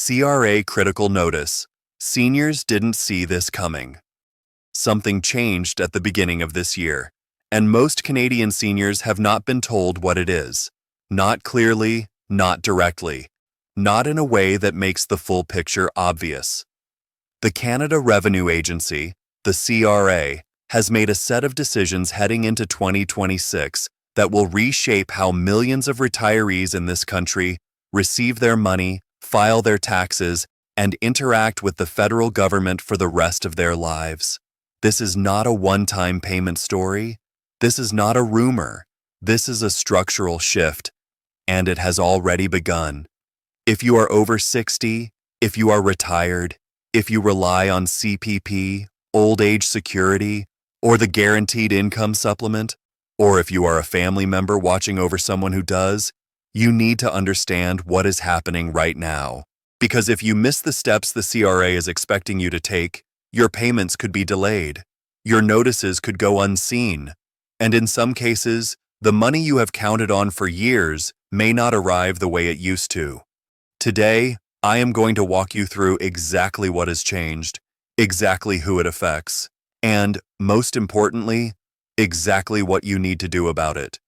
CRA critical notice. Seniors didn't see this coming. Something changed at the beginning of this year, and most Canadian seniors have not been told what it is. Not clearly, not directly, not in a way that makes the full picture obvious. The Canada Revenue Agency, the CRA, has made a set of decisions heading into 2026 that will reshape how millions of retirees in this country receive their money, file their taxes, and interact with the federal government for the rest of their lives. This is not a one-time payment story. This is not a rumor. This is a structural shift, and it has already begun. If you are over 60, if you are retired, if you rely on CPP, old age security, or the guaranteed income supplement, or if you are a family member watching over someone who does, you need to understand what is happening right now. Because if you miss the steps the CRA is expecting you to take, your payments could be delayed, your notices could go unseen, and in some cases, the money you have counted on for years may not arrive the way it used to. Today, I am going to walk you through exactly what has changed, exactly who it affects, and, most importantly, exactly what you need to do about it.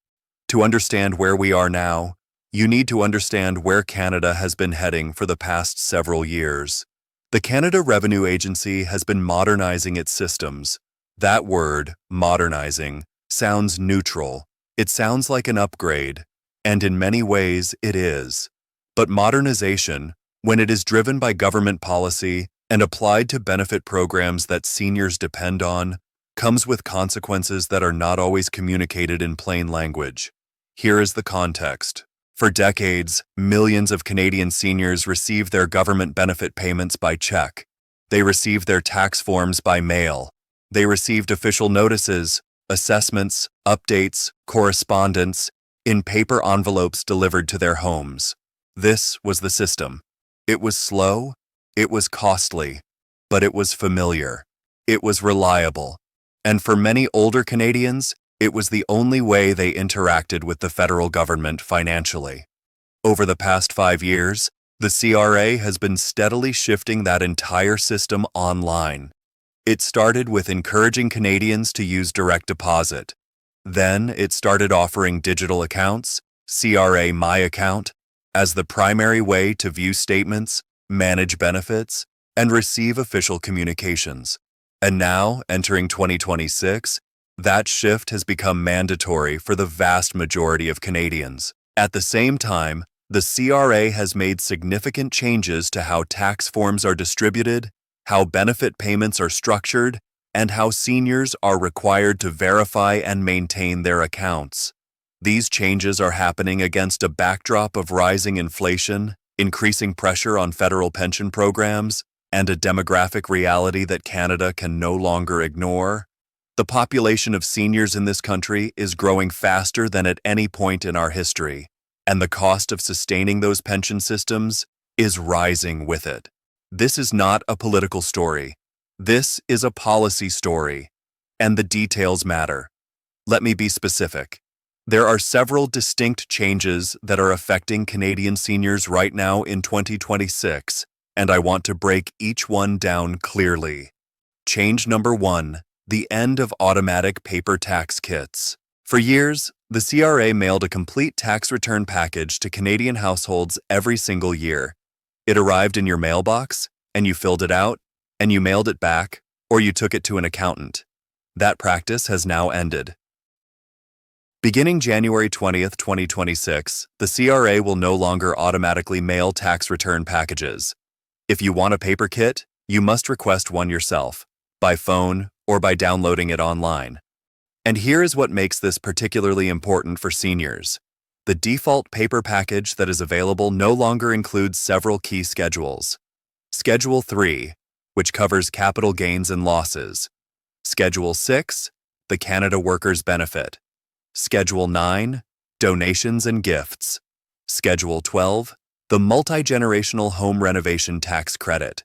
To understand where we are now, you need to understand where Canada has been heading for the past several years. The Canada Revenue Agency has been modernizing its systems. That word, modernizing, sounds neutral. It sounds like an upgrade, and in many ways it is. But modernization, when it is driven by government policy and applied to benefit programs that seniors depend on, comes with consequences that are not always communicated in plain language. Here is the context. For decades, millions of Canadian seniors received their government benefit payments by check. They received their tax forms by mail. They received official notices, assessments, updates, correspondence, in paper envelopes delivered to their homes. This was the system. It was slow, it was costly, but it was familiar. It was reliable. And for many older Canadians, it was the only way they interacted with the federal government financially. Over the past 5 years, the CRA has been steadily shifting that entire system online. It started with encouraging Canadians to use direct deposit. Then it started offering digital accounts, CRA My Account, as the primary way to view statements, manage benefits, and receive official communications. And now, entering 2026, that shift has become mandatory for the vast majority of Canadians. At the same time, the CRA has made significant changes to how tax forms are distributed, how benefit payments are structured, and how seniors are required to verify and maintain their accounts. These changes are happening against a backdrop of rising inflation, increasing pressure on federal pension programs, and a demographic reality that Canada can no longer ignore. The population of seniors in this country is growing faster than at any point in our history, and the cost of sustaining those pension systems is rising with it. This is not a political story. This is a policy story, and the details matter. Let me be specific. There are several distinct changes that are affecting Canadian seniors right now in 2026, and I want to break each one down clearly. Change number 1. The end of automatic paper tax kits. For years, the CRA mailed a complete tax return package to Canadian households every single year. It arrived in your mailbox, and you filled it out, and you mailed it back, or you took it to an accountant. That practice has now ended. Beginning January 20th, 2026, the CRA will no longer automatically mail tax return packages. If you want a paper kit, you must request one yourself, by phone, or by downloading it online. And here is what makes this particularly important for seniors. The default paper package that is available no longer includes several key schedules. Schedule 3, which covers capital gains and losses. Schedule 6, the Canada Workers Benefit. Schedule 9, donations and gifts. Schedule 12, the multi-generational home renovation tax credit.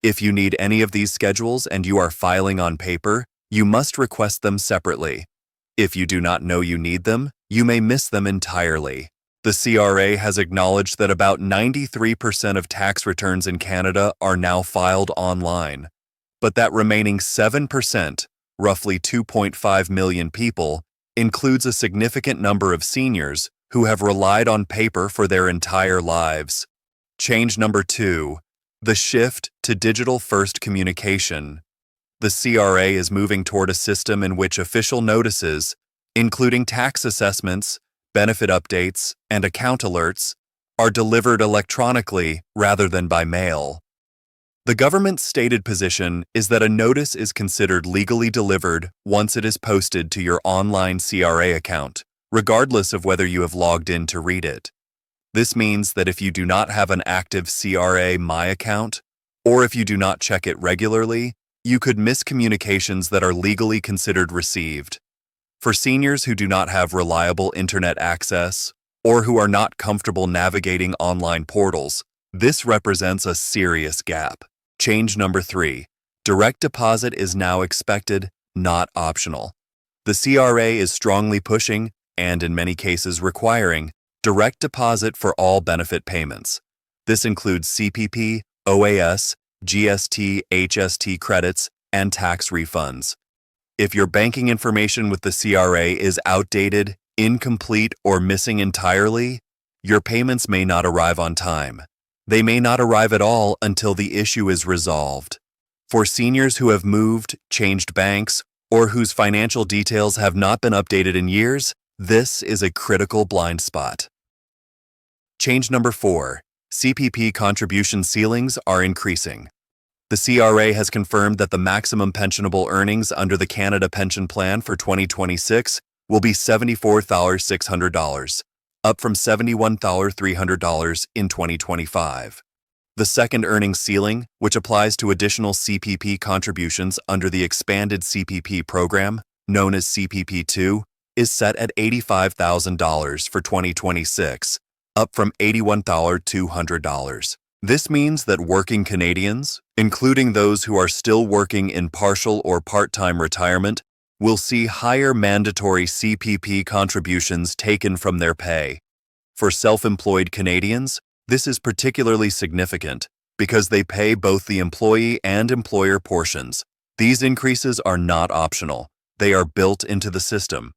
If you need any of these schedules and you are filing on paper, you must request them separately. If you do not know you need them, you may miss them entirely. The CRA has acknowledged that about 93% of tax returns in Canada are now filed online, but that remaining 7%, roughly 2.5 million people, includes a significant number of seniors who have relied on paper for their entire lives. Change number 2, the shift to digital-first communication. The CRA is moving toward a system in which official notices, including tax assessments, benefit updates, and account alerts, are delivered electronically rather than by mail. The government's stated position is that a notice is considered legally delivered once it is posted to your online CRA account, regardless of whether you have logged in to read it. This means that if you do not have an active CRA My account, or if you do not check it regularly, you could miss communications that are legally considered received. For seniors who do not have reliable internet access, or who are not comfortable navigating online portals, this represents a serious gap. Change number 3, direct deposit is now expected, not optional. The CRA is strongly pushing, and in many cases requiring, direct deposit for all benefit payments. This includes CPP, OAS, GST, HST credits, and tax refunds. If your banking information with the CRA is outdated, incomplete, or missing entirely, your payments may not arrive on time. They may not arrive at all until the issue is resolved. For seniors who have moved, changed banks, or whose financial details have not been updated in years, this is a critical blind spot. Change number 4, CPP contribution ceilings are increasing. The CRA has confirmed that the maximum pensionable earnings under the Canada Pension Plan for 2026 will be $74,600, up from $71,300 in 2025. The second earnings ceiling, which applies to additional CPP contributions under the expanded CPP program, known as CPP2, is set at $85,000 for 2026, up from $81,200. This means that working Canadians, including those who are still working in partial or part-time retirement, will see higher mandatory CPP contributions taken from their pay. For self-employed Canadians, this is particularly significant because they pay both the employee and employer portions. These increases are not optional. They are built into the system.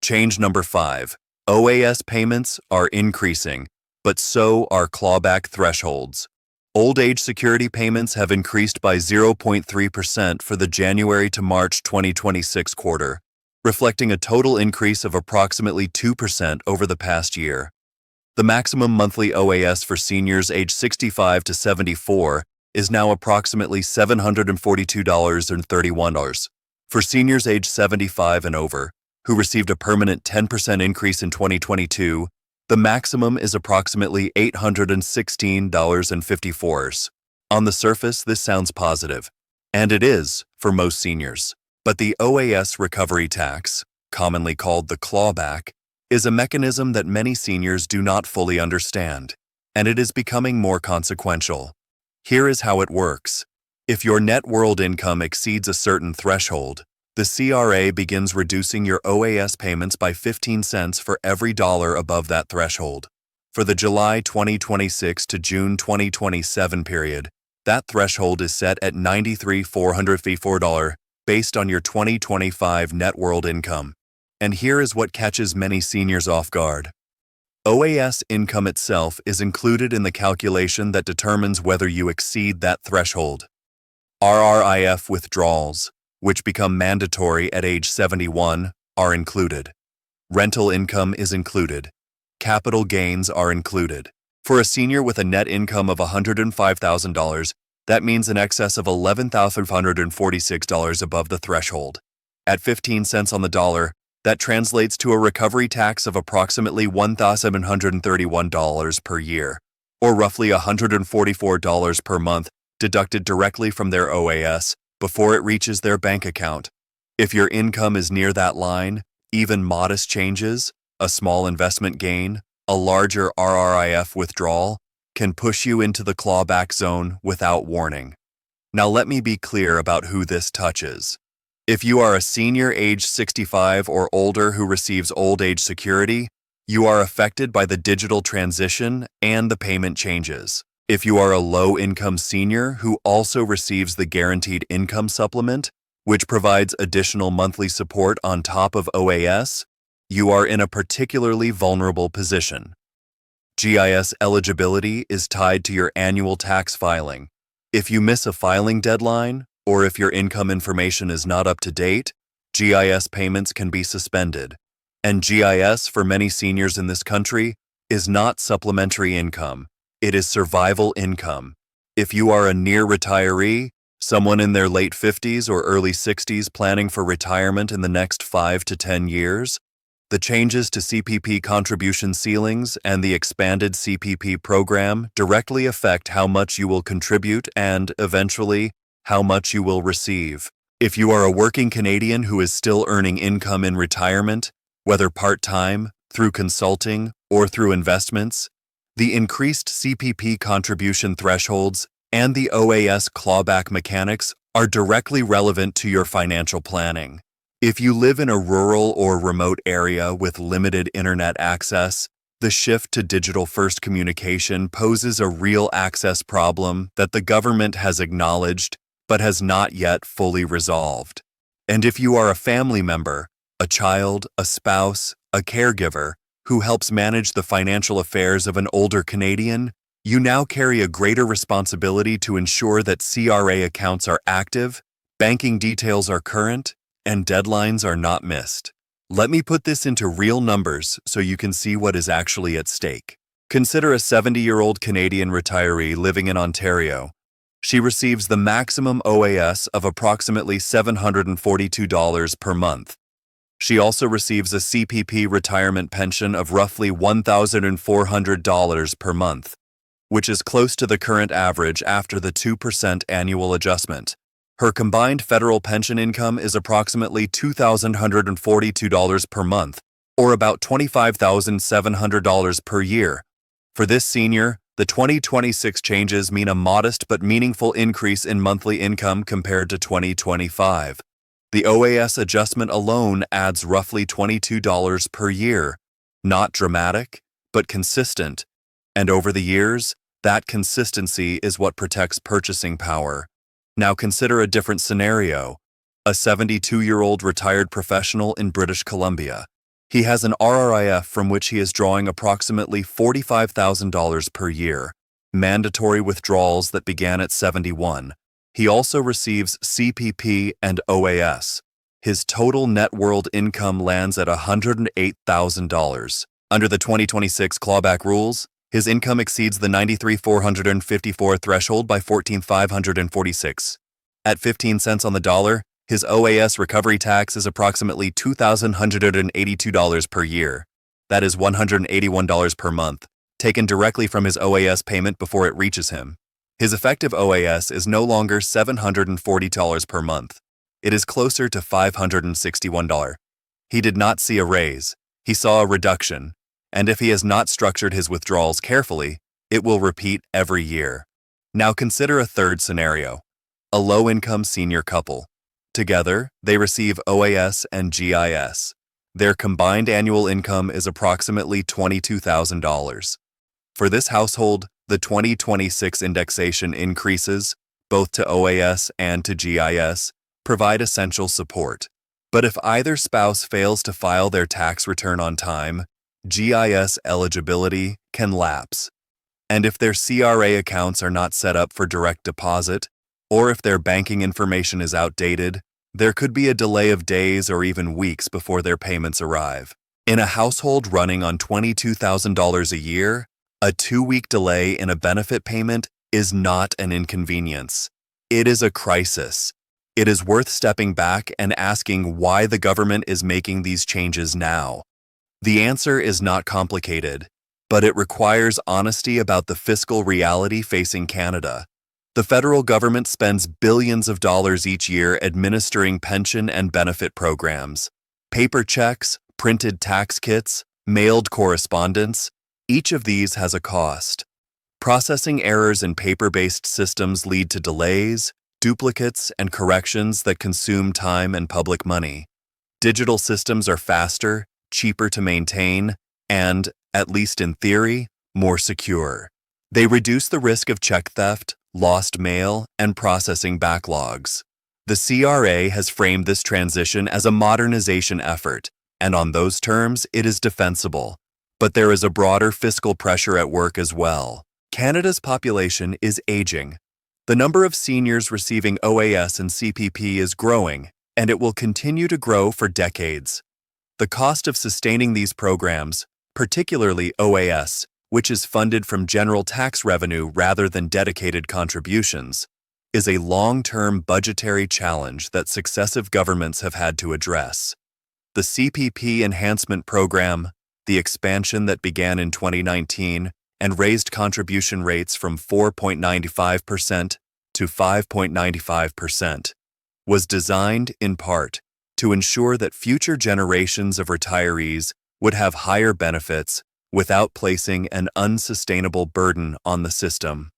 Change number 5. OAS payments are increasing, but so are clawback thresholds. Old age security payments have increased by 0.3% for the January to March 2026 quarter, reflecting a total increase of approximately 2% over the past year. The maximum monthly OAS for seniors aged 65 to 74 is now approximately $742.31. For seniors aged 75 and over, who received a permanent 10% increase in 2022, the maximum is approximately $816.54. On the surface, this sounds positive, and it is for most seniors. But the OAS recovery tax, commonly called the clawback, is a mechanism that many seniors do not fully understand, and it is becoming more consequential. Here is how it works. If your net world income exceeds a certain threshold, the CRA begins reducing your OAS payments by 15 cents for every dollar above that threshold. For the July 2026 to June 2027 period, that threshold is set at $93,454 based on your 2025 net world income. And here is what catches many seniors off guard. OAS income itself is included in the calculation that determines whether you exceed that threshold. RRIF withdrawals, which become mandatory at age 71, are included. Rental income is included. Capital gains are included. For a senior with a net income of $105,000, that means an excess of $11,546 above the threshold. At 15 cents on the dollar, that translates to a recovery tax of approximately $1,731 per year, or roughly $144 per month deducted directly from their OAS before it reaches their bank account. If your income is near that line, even modest changes, a small investment gain, a larger RRIF withdrawal, can push you into the clawback zone without warning. Now let me be clear about who this touches. If you are a senior age 65 or older who receives old age security, You are affected by the digital transition and the payment changes. If you are a low-income senior who also receives the Guaranteed Income Supplement, which provides additional monthly support on top of OAS, you are in a particularly vulnerable position. GIS eligibility is tied to your annual tax filing. If you miss a filing deadline, or if your income information is not up to date, GIS payments can be suspended. And GIS, for many seniors in this country, is not supplementary income. It is survival income. If you are a near retiree, someone in their late 50s or early 60s planning for retirement in the next 5 to 10 years, the changes to CPP contribution ceilings and the expanded CPP program directly affect how much you will contribute and, eventually, how much you will receive. If you are a working Canadian who is still earning income in retirement, whether part-time, through consulting, or through investments, the increased CPP contribution thresholds and the OAS clawback mechanics are directly relevant to your financial planning. If you live in a rural or remote area with limited internet access, the shift to digital-first communication poses a real access problem that the government has acknowledged but has not yet fully resolved. And if you are a family member, a child, a spouse, a caregiver, who helps manage the financial affairs of an older Canadian, you now carry a greater responsibility to ensure that CRA accounts are active, banking details are current, and deadlines are not missed. Let me put this into real numbers so you can see what is actually at stake. Consider a 70-year-old Canadian retiree living in Ontario. She receives the maximum OAS of approximately $742 per month. She also receives a CPP retirement pension of roughly $1,400 per month, which is close to the current average after the 2% annual adjustment. Her combined federal pension income is approximately $2,142 per month, or about $25,700 per year. For this senior, the 2026 changes mean a modest but meaningful increase in monthly income compared to 2025. The OAS adjustment alone adds roughly $22 per year. Not dramatic, but consistent. And over the years, that consistency is what protects purchasing power. Now consider a different scenario. A 72-year-old retired professional in British Columbia. He has an RRIF from which he is drawing approximately $45,000 per year, mandatory withdrawals that began at 71. He also receives CPP and OAS. His total net world income lands at $108,000. Under the 2026 clawback rules, his income exceeds the $93,454 threshold by $14,546. At 15 cents on the dollar, his OAS recovery tax is approximately $2,182 per year. That is $181 per month, taken directly from his OAS payment before it reaches him. His effective OAS is no longer $740 per month. It is closer to $561. He did not see a raise. He saw a reduction. And if he has not structured his withdrawals carefully, it will repeat every year. Now consider a third scenario. A low-income senior couple. Together, they receive OAS and GIS. Their combined annual income is approximately $22,000. For this household, the 2026 indexation increases, both to OAS and to GIS, provide essential support. But if either spouse fails to file their tax return on time, GIS eligibility can lapse. And if their CRA accounts are not set up for direct deposit, or if their banking information is outdated, there could be a delay of days or even weeks before their payments arrive. In a household running on $22,000 a year, a 2-week delay in a benefit payment is not an inconvenience. It is a crisis. It is worth stepping back and asking why the government is making these changes now. The answer is not complicated, but it requires honesty about the fiscal reality facing Canada. The federal government spends billions of dollars each year administering pension and benefit programs. Paper checks, printed tax kits, mailed correspondence, each of these has a cost. Processing errors in paper-based systems lead to delays, duplicates, and corrections that consume time and public money. Digital systems are faster, cheaper to maintain, and, at least in theory, more secure. They reduce the risk of check theft, lost mail, and processing backlogs. The CRA has framed this transition as a modernization effort, and on those terms, it is defensible. But there is a broader fiscal pressure at work as well. Canada's population is aging. The number of seniors receiving OAS and CPP is growing, and it will continue to grow for decades. The cost of sustaining these programs, particularly OAS, which is funded from general tax revenue rather than dedicated contributions, is a long-term budgetary challenge that successive governments have had to address. The CPP Enhancement Program, the expansion that began in 2019 and raised contribution rates from 4.95% to 5.95%, was designed, in part, to ensure that future generations of retirees would have higher benefits without placing an unsustainable burden on the system.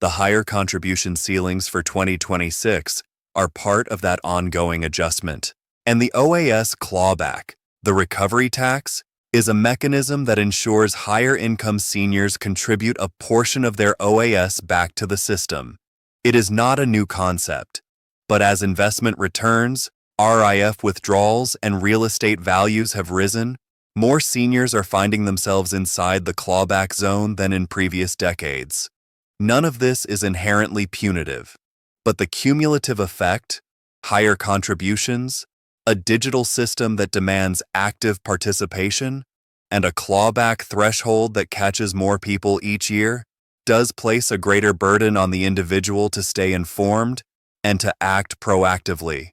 The higher contribution ceilings for 2026 are part of that ongoing adjustment, and the OAS Clawback, the recovery tax, is a mechanism that ensures higher-income seniors contribute a portion of their OAS back to the system. It is not a new concept, but as investment returns, RIF withdrawals, and real estate values have risen, more seniors are finding themselves inside the clawback zone than in previous decades. None of this is inherently punitive, but the cumulative effect, higher contributions, a digital system that demands active participation, and a clawback threshold that catches more people each year, does place a greater burden on the individual to stay informed and to act proactively.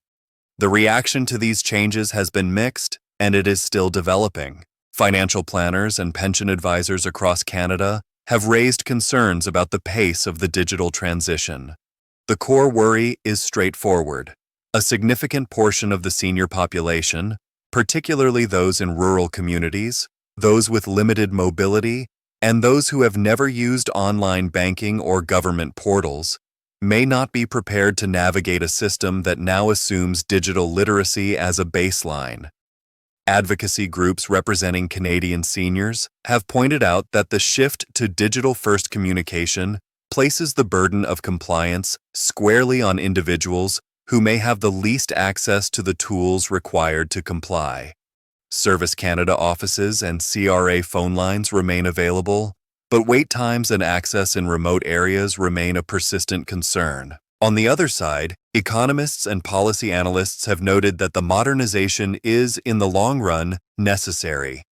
The reaction to these changes has been mixed, and it is still developing. Financial planners and pension advisors across Canada have raised concerns about the pace of the digital transition. The core worry is straightforward. A significant portion of the senior population, particularly those in rural communities, those with limited mobility, and those who have never used online banking or government portals, may not be prepared to navigate a system that now assumes digital literacy as a baseline. Advocacy groups representing Canadian seniors have pointed out that the shift to digital-first communication places the burden of compliance squarely on individuals who may have the least access to the tools required to comply. Service Canada offices and CRA phone lines remain available, but wait times and access in remote areas remain a persistent concern. On the other side, economists and policy analysts have noted that the modernization is, in the long run, necessary.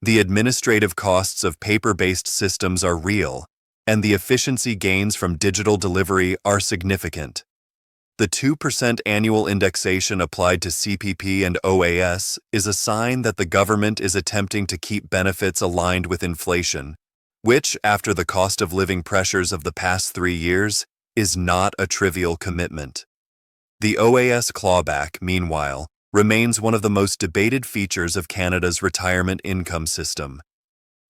The administrative costs of paper-based systems are real, and the efficiency gains from digital delivery are significant. The 2% annual indexation applied to CPP and OAS is a sign that the government is attempting to keep benefits aligned with inflation, which, after the cost of living pressures of the past 3 years, is not a trivial commitment. The OAS clawback, meanwhile, remains one of the most debated features of Canada's retirement income system.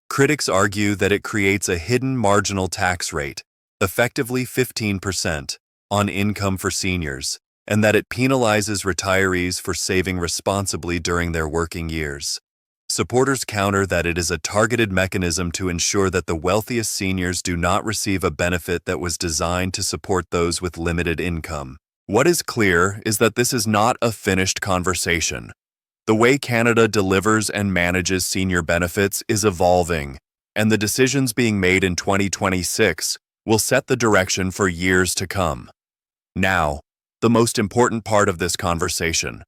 Critics argue that it creates a hidden marginal tax rate, effectively 15%, on income for seniors, and that it penalizes retirees for saving responsibly during their working years. Supporters counter that it is a targeted mechanism to ensure that the wealthiest seniors do not receive a benefit that was designed to support those with limited income. What is clear is that this is not a finished conversation. The way Canada delivers and manages senior benefits is evolving, and the decisions being made in 2026 will set the direction for years to come. Now, the most important part of this conversation.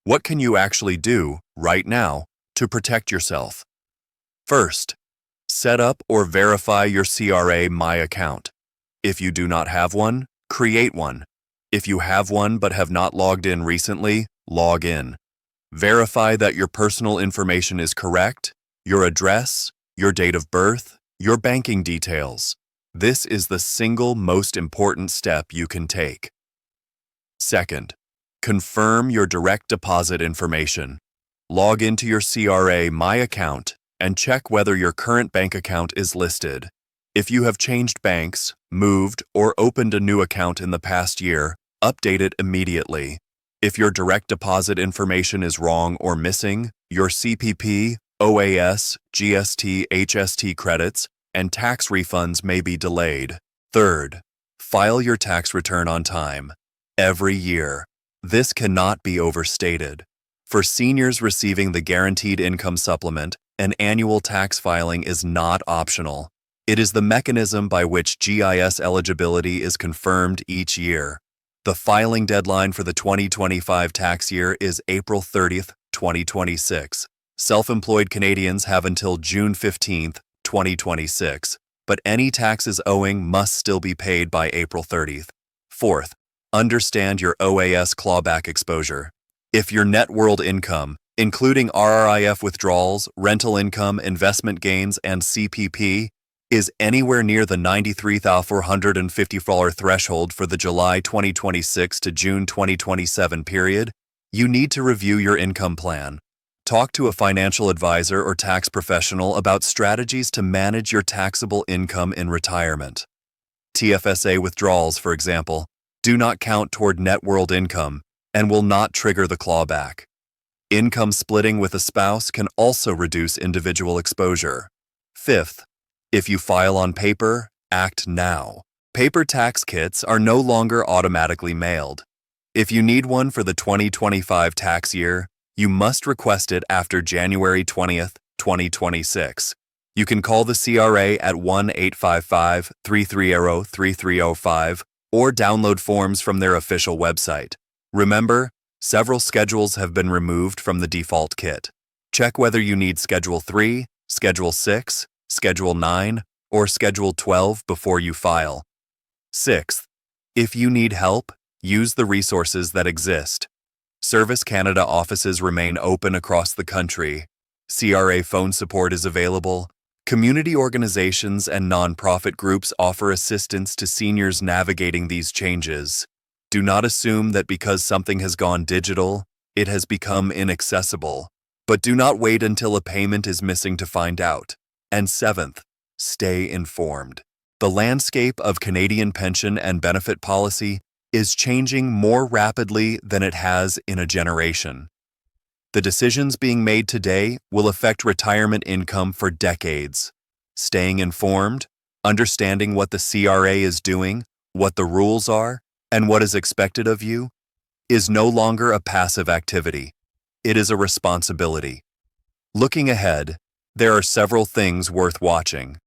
What can you actually do, right now, to protect yourself? First, set up or verify your CRA My account. If you do not have one, create one. If you have one but have not logged in recently, log in. Verify that your personal information is correct, your address, your date of birth, your banking details. This is the single most important step you can take. Second, confirm your direct deposit information. Log into your CRA My account and check whether your current bank account is listed. If you have changed banks, moved, or opened a new account in the past year, update it immediately. If your direct deposit information is wrong or missing, your CPP, OAS, GST, HST credits, and tax refunds may be delayed. Third, file your tax return on time. Every year. This cannot be overstated. For seniors receiving the Guaranteed Income Supplement, an annual tax filing is not optional. It is the mechanism by which GIS eligibility is confirmed each year. The filing deadline for the 2025 tax year is April 30th, 2026. Self-employed Canadians have until June 15th, 2026, but any taxes owing must still be paid by April 30th. Fourth, understand your OAS clawback exposure. If your net world income, including RRIF withdrawals, rental income, investment gains, and CPP, is anywhere near the $93,450 threshold for the July 2026 to June 2027 period, you need to review your income plan. Talk to a financial advisor or tax professional about strategies to manage your taxable income in retirement. TFSA withdrawals, for example, do not count toward net world income and will not trigger the clawback. Income splitting with a spouse can also reduce individual exposure. Fifth, if you file on paper, act now. Paper tax kits are no longer automatically mailed. If you need one for the 2025 tax year, you must request it after January 20th, 2026. You can call the CRA at 1-855-330-3305 or download forms from their official website. Remember, several schedules have been removed from the default kit. Check whether you need Schedule 3, Schedule 6, Schedule 9, or Schedule 12 before you file. Sixth, if you need help, use the resources that exist. Service Canada offices remain open across the country. CRA phone support is available. Community organizations and nonprofit groups offer assistance to seniors navigating these changes. Do not assume that because something has gone digital, it has become inaccessible. But do not wait until a payment is missing to find out. And seventh, stay informed. The landscape of Canadian pension and benefit policy is changing more rapidly than it has in a generation. The decisions being made today will affect retirement income for decades. Staying informed, understanding what the CRA is doing, what the rules are, and what is expected of you, is no longer a passive activity. It is a responsibility. Looking ahead, there are several things worth watching.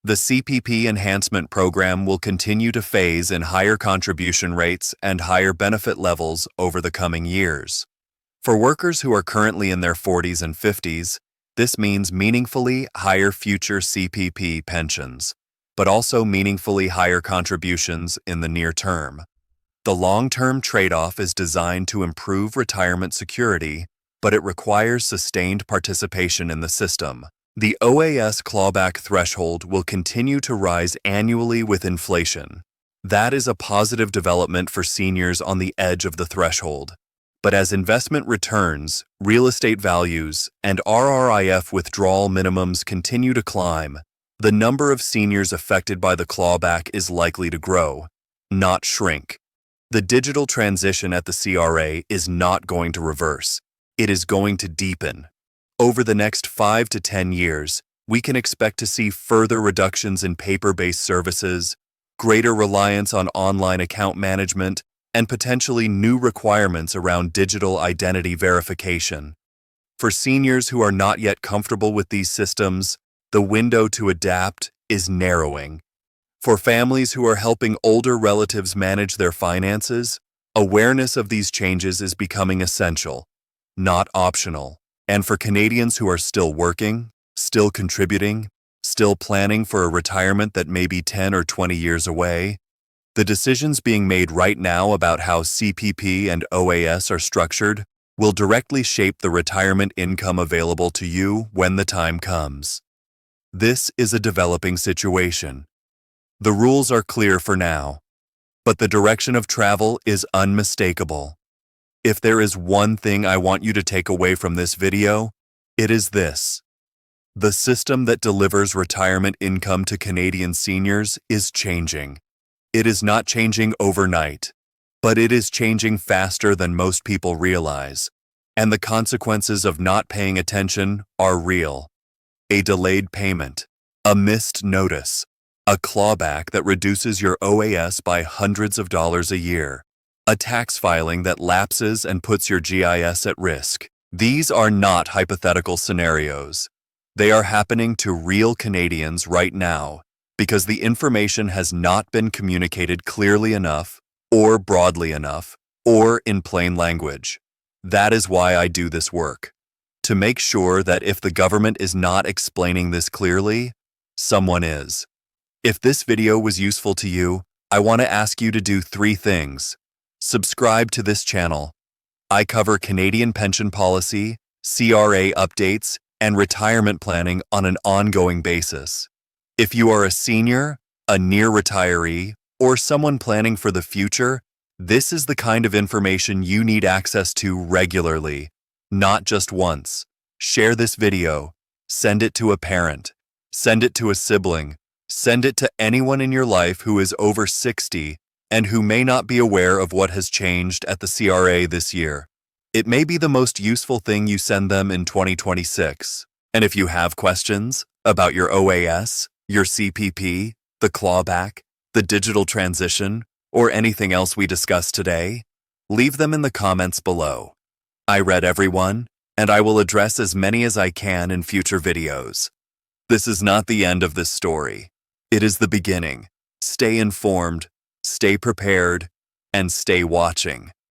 The CPP enhancement program will continue to phase in higher contribution rates and higher benefit levels over the coming years. For workers who are currently in their 40s and 50s, this means meaningfully higher future CPP pensions, but also meaningfully higher contributions in the near term. The long-term trade-off is designed to improve retirement security, but it requires sustained participation in the system. The OAS clawback threshold will continue to rise annually with inflation. That is a positive development for seniors on the edge of the threshold. But as investment returns, real estate values, and RRIF withdrawal minimums continue to climb, the number of seniors affected by the clawback is likely to grow, not shrink. The digital transition at the CRA is not going to reverse. It is going to deepen. Over the next 5 to 10 years, we can expect to see further reductions in paper-based services, greater reliance on online account management, and potentially new requirements around digital identity verification. For seniors who are not yet comfortable with these systems, the window to adapt is narrowing. For families who are helping older relatives manage their finances, awareness of these changes is becoming essential, not optional. And for Canadians who are still working, still contributing, still planning for a retirement that may be 10 or 20 years away, the decisions being made right now about how CPP and OAS are structured will directly shape the retirement income available to you when the time comes. This is a developing situation. The rules are clear for now, but the direction of travel is unmistakable. If there is one thing I want you to take away from this video, it is this. The system that delivers retirement income to Canadian seniors is changing. It is not changing overnight, but it is changing faster than most people realize. And the consequences of not paying attention are real. A delayed payment, a missed notice, a clawback that reduces your OAS by hundreds of dollars a year, a tax filing that lapses and puts your GIS at risk. These are not hypothetical scenarios. They are happening to real Canadians right now because the information has not been communicated clearly enough, or broadly enough, or in plain language. That is why I do this work. To make sure that if the government is not explaining this clearly, someone is. If this video was useful to you, I want to ask you to do 3 things. Subscribe to this channel. I cover Canadian pension policy, CRA updates, and retirement planning on an ongoing basis. If you are a senior, a near retiree, or someone planning for the future, this is the kind of information you need access to regularly, not just once. Share this video. Send it to a parent. Send it to a sibling. Send it to anyone in your life who is over 60 and who may not be aware of what has changed at the CRA this year. It may be the most useful thing you send them in 2026. And if you have questions about your OAS, your CPP, the clawback, the digital transition, or anything else we discussed today, leave them in the comments below. I read everyone, and I will address as many as I can in future videos. This is not the end of this story. It is the beginning. Stay informed, stay prepared, and stay watching.